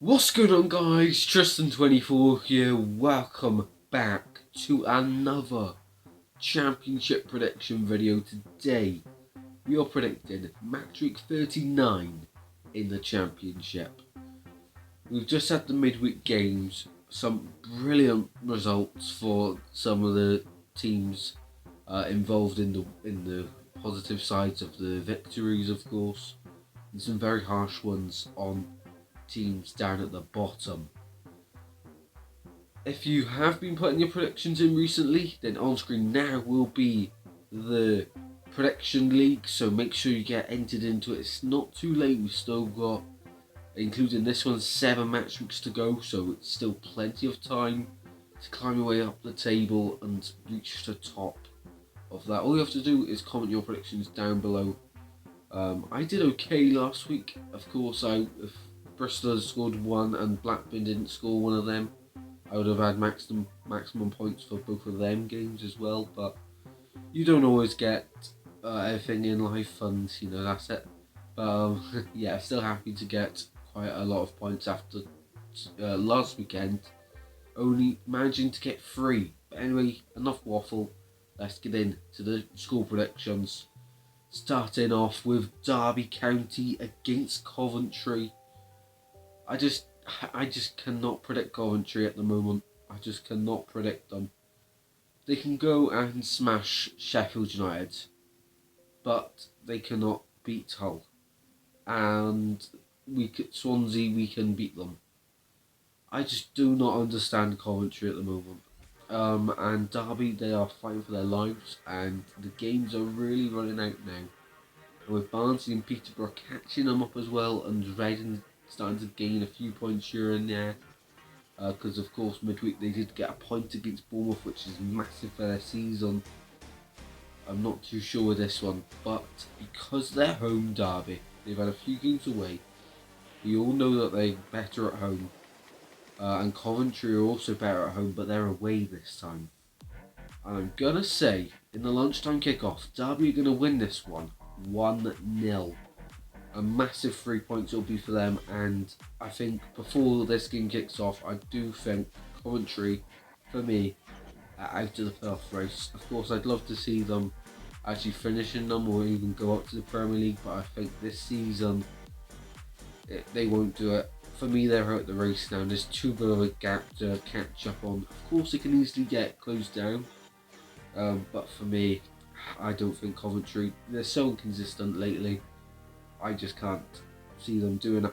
What's going on, guys? Tristan24 here. Welcome back to another championship prediction video. Today we are predicting match week 39 in the championship. We've just had the midweek games, some brilliant results for some of the teams involved in the positive sides of the victories, of course, and some very harsh ones on teams down at the bottom. If you have been putting your predictions in recently, then on screen now will be the prediction league, so make sure you get entered into it. It's not too late. We've still got, including this one, 7 match weeks to go, so it's still plenty of time to climb your way up the table and reach the top of that. All you have to do is comment your predictions down below. I did okay last week. Of course, if Bristol scored 1 and Blackburn didn't score one of them, I would have had maximum points for both of them games as well. But you don't always get everything in life, and you know, that's it. But yeah, I'm still happy to get quite a lot of points after last weekend, only managing to get 3. But anyway, enough waffle. Let's get into the score predictions. Starting off with Derby County against Coventry. I just cannot predict Coventry at the moment. I just cannot predict them. They can go and smash Sheffield United, but they cannot beat Hull. And Swansea, we can beat them. I just do not understand Coventry at the moment. And Derby, they are fighting for their lives, and the games are really running out now. And with Barnsley and Peterborough catching them up as well, and Reading starting to gain a few points here and there, because of course midweek they did get a point against Bournemouth, which is massive for their season. I'm not too sure with this one, but because they're home Derby, they've had a few games away. We all know that they're better at home, and Coventry are also better at home, but they're away this time. And I'm gonna say in the lunchtime kickoff, Derby are gonna win this one 1-0. A massive 3 points it'll be for them, and I think before this game kicks off, I do think Coventry, for me, are out of the playoff race. Of course, I'd love to see them actually finishing them or even go up to the Premier League, but I think this season they won't do it. For me, they're out the race now, and there's too big of a gap to catch up on. Of course, they can easily get closed down, but for me, I don't think Coventry, they're so inconsistent lately. I just can't see them doing it.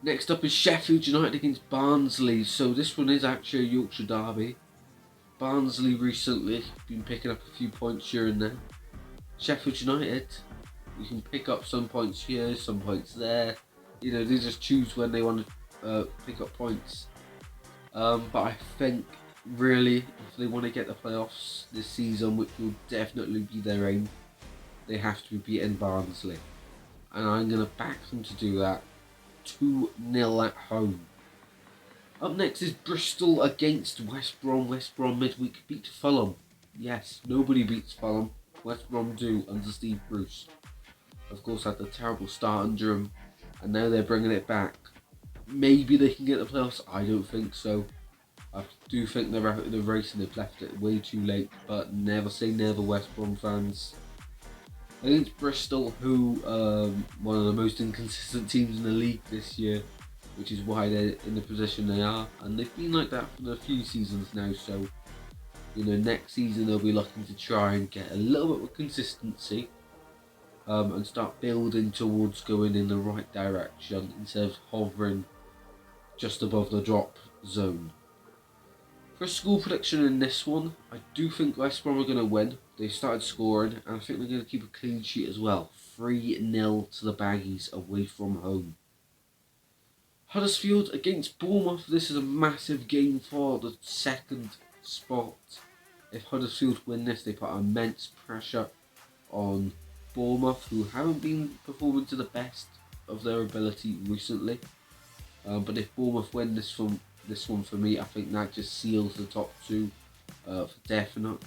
Next up is Sheffield United against Barnsley. So this one is actually a Yorkshire derby. Barnsley recently been picking up a few points here and there. Sheffield United, you can pick up some points here, some points there. You know, they just choose when they want to pick up points. But I think really, if they want to get the playoffs this season, which will definitely be their aim, they have to be beating Barnsley, and I'm going to back them to do that. 2-0 at home. Up next is Bristol against West Brom. West Brom midweek beat Fulham. Yes, nobody beats Fulham. West Brom do under Steve Bruce. Of course, had a terrible start under him, and now they're bringing it back. Maybe they can get the playoffs. I don't think so. I do think they're out of the race and they've left it way too late, but never say never, West Brom fans. Against Bristol, who one of the most inconsistent teams in the league this year, which is why they're in the position they are, and they've been like that for a few seasons now. So, you know, next season they'll be looking to try and get a little bit of consistency, and start building towards going in the right direction instead of hovering just above the drop zone. For a score prediction in this one, I do think West Brom are going to win. They started scoring, and I think they're going to keep a clean sheet as well. 3-0 to the Baggies away from home. Huddersfield against Bournemouth. This is a massive game for the second spot. If Huddersfield win this, they put immense pressure on Bournemouth, who haven't been performing to the best of their ability recently. But if Bournemouth win this one for me, I think that just seals the top 2 for definite.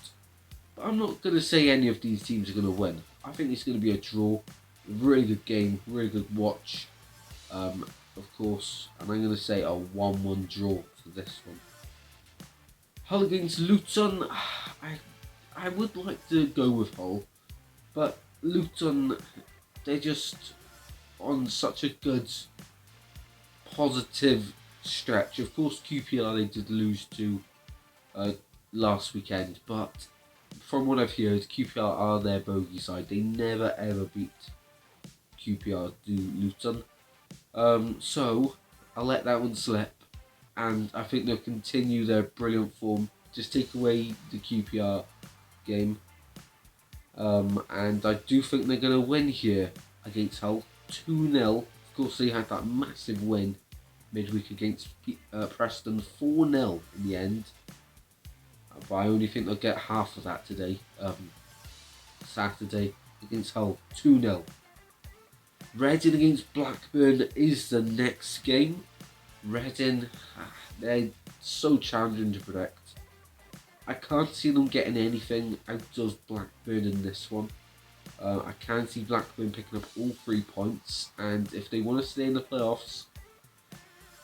But I'm not going to say any of these teams are going to win. I think it's going to be a draw. Really good game, really good watch. of course, and I'm going to say a 1-1 draw for this one. Hull against Luton, I would like to go with Hull, but Luton, they're just on such a good, positive stretch. Of course, QPR they did lose to last weekend, but from what I've heard, QPR are their bogey side. They never ever beat QPR to Luton. So I'll let that one slip, and I think they'll continue their brilliant form. Just take away the QPR game, and I do think they're going to win here against Hull 2-0. Of course, they had that massive win midweek against Preston 4-0 in the end, but I only think they'll get half of that today. Saturday against Hull 2-0. Reading against Blackburn is the next game. Reading, they're so challenging to predict. I can't see them getting anything out of Blackburn in this one. I can see Blackburn picking up all 3 points, and if they want to stay in the playoffs,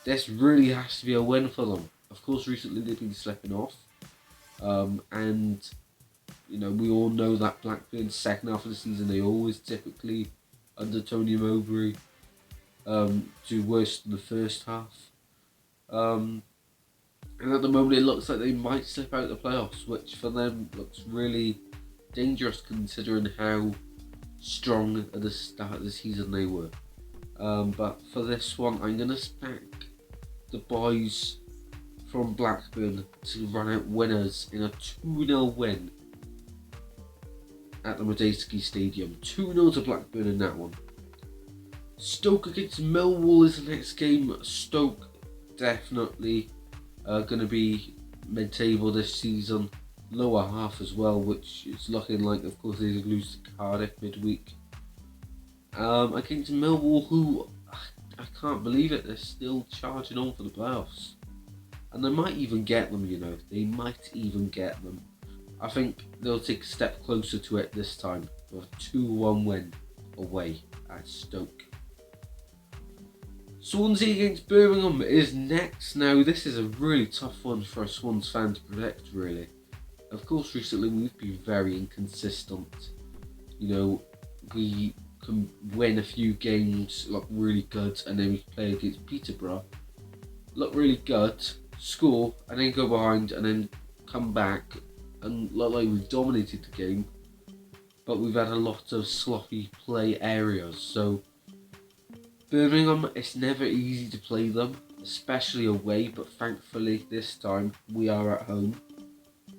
this really has to be a win for them. Of course, recently they've been slipping off, and you know, we all know that Blackburn's second half of the season, they always typically, under Tony Mowbray, do worse than the first half. And at the moment it looks like they might slip out of the playoffs, which for them looks really dangerous considering how strong at the start of the season they were. But for this one, I'm going to back the boys from Blackburn to run out winners in a 2-0 win at the Madejski Stadium. 2-0 to Blackburn in that one. Stoke against Millwall is the next game. Stoke definitely going to be mid-table this season, lower half as well, which is looking like, of course, they lose to Cardiff midweek. Against Millwall, who I can't believe it, they're still charging on for the playoffs, and they might even get them. You know, they might even get them. I think they'll take a step closer to it this time with a 2-1 win away at Stoke. Swansea against Birmingham is next. Now, this is a really tough one for a Swans fan to predict, really. Of course, recently we've been very inconsistent. You know, we can win a few games, look really good, and then we play against Peterborough, look really good, score, and then go behind, and then come back and look like we've dominated the game, but we've had a lot of sloppy play areas. So Birmingham, it's never easy to play them, especially away, but thankfully this time we are at home.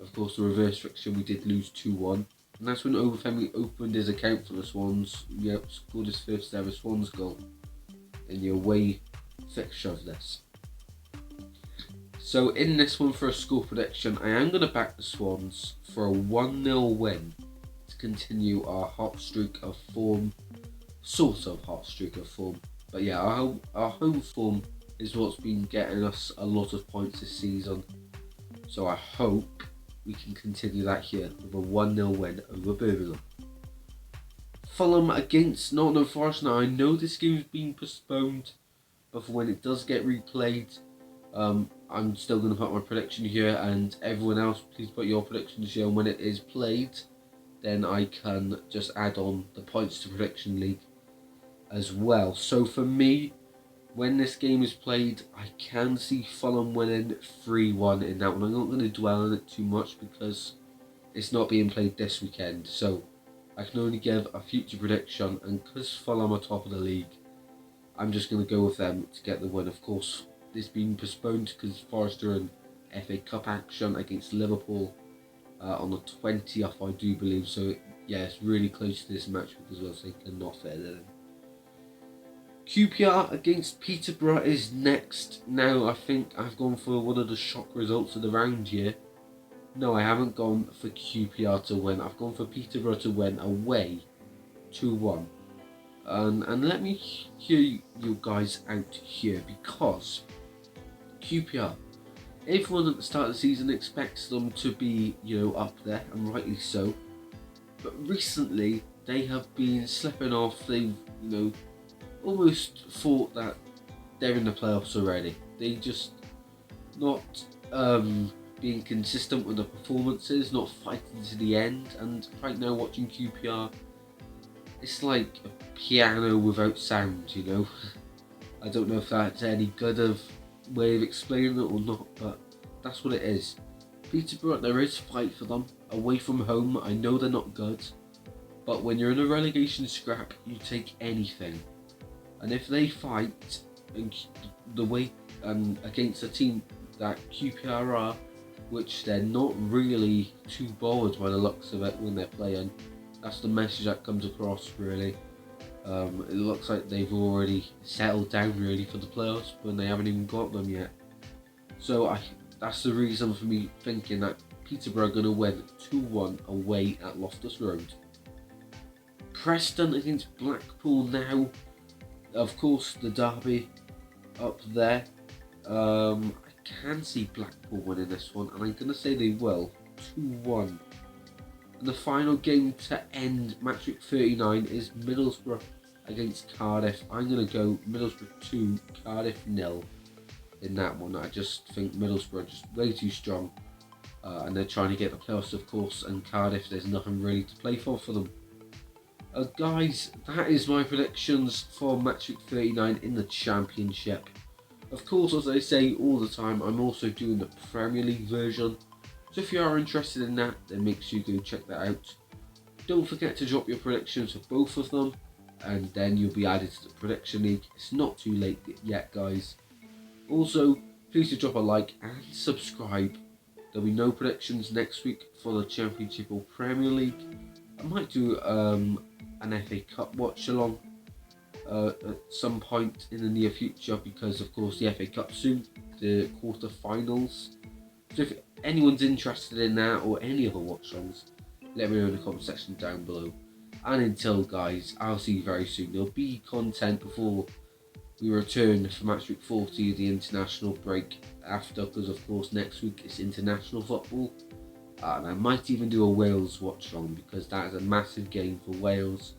Of course, the reverse fixture we did lose 2-1, and that's when Obafemi opened his account for the Swans. Yep, scored his first ever Swans goal in the away fixture of this. So in this one, for a score prediction, I am going to back the Swans for a 1-0 win to continue our hot streak of form, sort of hot streak of form. But yeah, our home form is what's been getting us a lot of points this season. So I hope we can continue that here with a 1-0 win over Birmingham. Fulham against Nottingham Forest. Now, I know this game's been postponed, but for when it does get replayed, I'm still going to put my prediction here, and everyone else, please put your predictions here. And when it is played, then I can just add on the points to Prediction League as well. So for me, when this game is played, I can see Fulham winning 3-1 in that one. I'm not going to dwell on it too much because it's not being played this weekend. So I can only give a future prediction, and because Fulham are top of the league, I'm just going to go with them to get the win. Of course, this being postponed because Forest are in FA Cup action against Liverpool on the 20th, I do believe. So yeah, it's really close to this match because well, they cannot fit it in. QPR against Peterborough is next. Now, I think I've gone for one of the shock results of the round here. No, I haven't gone for QPR to win. I've gone for Peterborough to win away 2-1. And let me hear you guys out here, because QPR, everyone at the start of the season expects them to be, you know, up there, and rightly so. But recently, they have been slipping off. They've, you know, almost thought that they're in the playoffs already. They just not being consistent with the performances, not fighting to the end. And right now, watching QPR, it's like a piano without sound, you know. I don't know if that's any good of way of explaining it or not, but that's what it is. Peterborough, there is fight for them. Away from home, I know they're not good, but when you're in a relegation scrap, you take anything. And if they fight the way against a team that QPR are, which they're not really too bothered by the looks of it when they're playing, that's the message that comes across really. It looks like they've already settled down really for the playoffs when they haven't even got them yet. So that's the reason for me thinking that Peterborough are going to win 2-1 away at Loftus Road. Preston against Blackpool now. Of course, the derby up there. I can see Blackpool winning this one, and I'm going to say they will. 2-1. And the final game to end match week 39 is Middlesbrough against Cardiff. I'm going to go Middlesbrough 2, Cardiff 0 in that one. I just think Middlesbrough are just way too strong. And they're trying to get the playoffs, of course, and Cardiff, there's nothing really to play for them. Guys, that is my predictions for match week 39 in the Championship. Of course, as I say all the time, I'm also doing the Premier League version. So if you are interested in that, then make sure you go check that out. Don't forget to drop your predictions for both of them, and then you'll be added to the Prediction League. It's not too late yet, guys. Also, please do drop a like and subscribe. There'll be no predictions next week for the Championship or Premier League. I might do an FA Cup watch along at some point in the near future, because of course the FA Cup soon, the quarter-finals. So if anyone's interested in that or any other watch-alongs, let me know in the comment section down below. And until guys, I'll see you very soon. There'll be content before we return for match week 40, the international break after, because of course next week is international football. And I might even do a Wales watch-along, because that is a massive game for Wales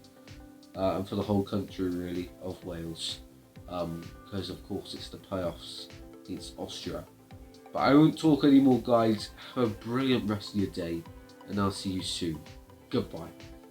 and for the whole country really of Wales, because of course it's the playoffs against Austria. But I won't talk anymore, guys. Have a brilliant rest of your day, and I'll see you soon. Goodbye.